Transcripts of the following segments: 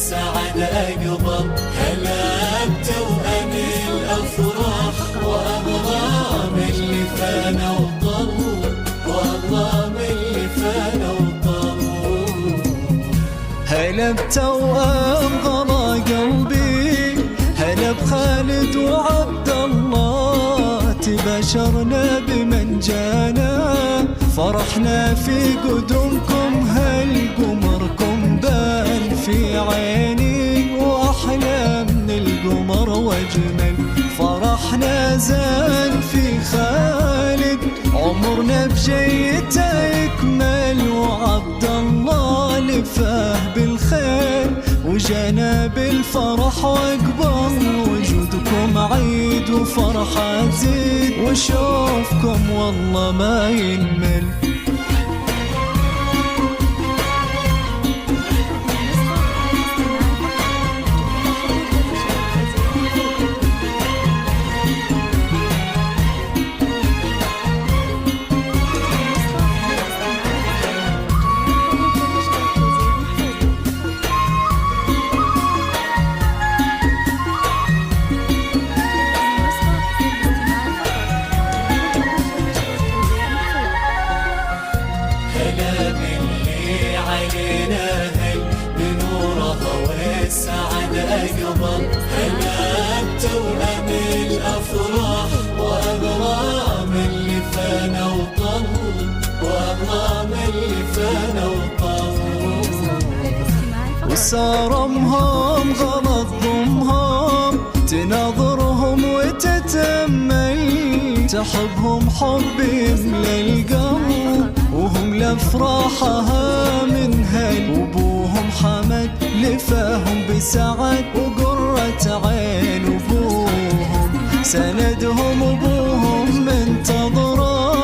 والسعد أقبل. هلا بتوأم الأفراح وأغرام اللي فانا وطل، وأغرام اللي فانا وطل. هلا بتوأم غلا قلبي، هلا بخالد وعبد الله، تباشرنا بمن جانا، فرحنا في قدومكم، هل قمركم بان في عيني، وأحلى من القمر وأجمل. فرحنا زان في خالد، عمرنا بجيته يكمل، وعبد الله لفاه بالخير وجانا بالفرح واقبل. وجودكم عيد وفرحة تزيد، وشوفكم والله ما ينمل. والسعد أقبل. هلا بتوأم الأفراح وأغرام اللي فانا وطل، وأغرام اللي فانا وطل. وصارمهم غلط ضمهم، تناظرهم وتتأمل، تحبهم حب يملى القلب، وهم لأفراحها من هل. وابوهم حمد لفاهم بسعد وقرة عين، وابوهم سندهم، ابوهم منتظره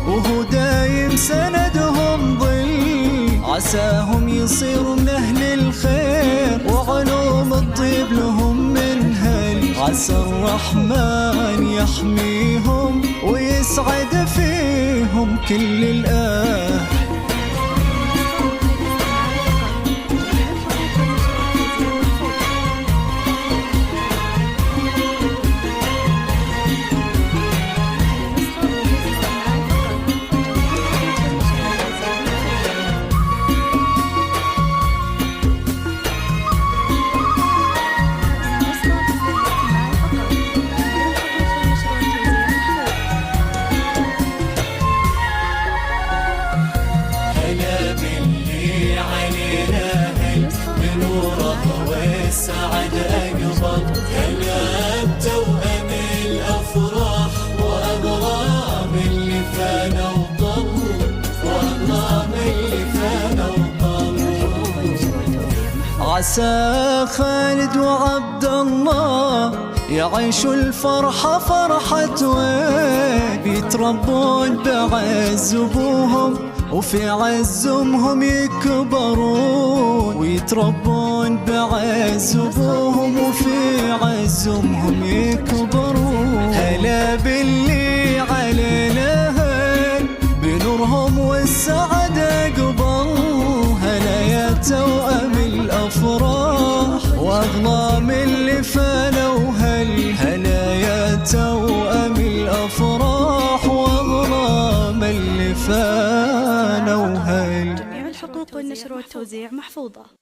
وهو دايم سندهم ظل. عساهم يصيروا من أهل الخير، وعلوم الطيب لهم من هل. عسى الرحمن يحميهم ويسعد فيهم كل الآه. والسعد أقبل. هلا بتوأم الأفراح وأغرام اللي فانا وطل، وأغرام اللي فانا وطل. عسى خالد وعبد الله يعيشوا الفرحة فرحة وين، بيتربون بعز أبوهم وفي عز أمهم يكبرون، ويتربون بعز أبوهم وفي عز أمهم يكبرون. هلا باللي علينا هل بنورهم والسعد أقبل. هلا يا توأم الأفراح وأغلام اللي فانا وهل. هلا يا توأم الأفراح وأغلام اللي فانا وهل. جميع الحقوق والنشر والتوزيع محفوظة.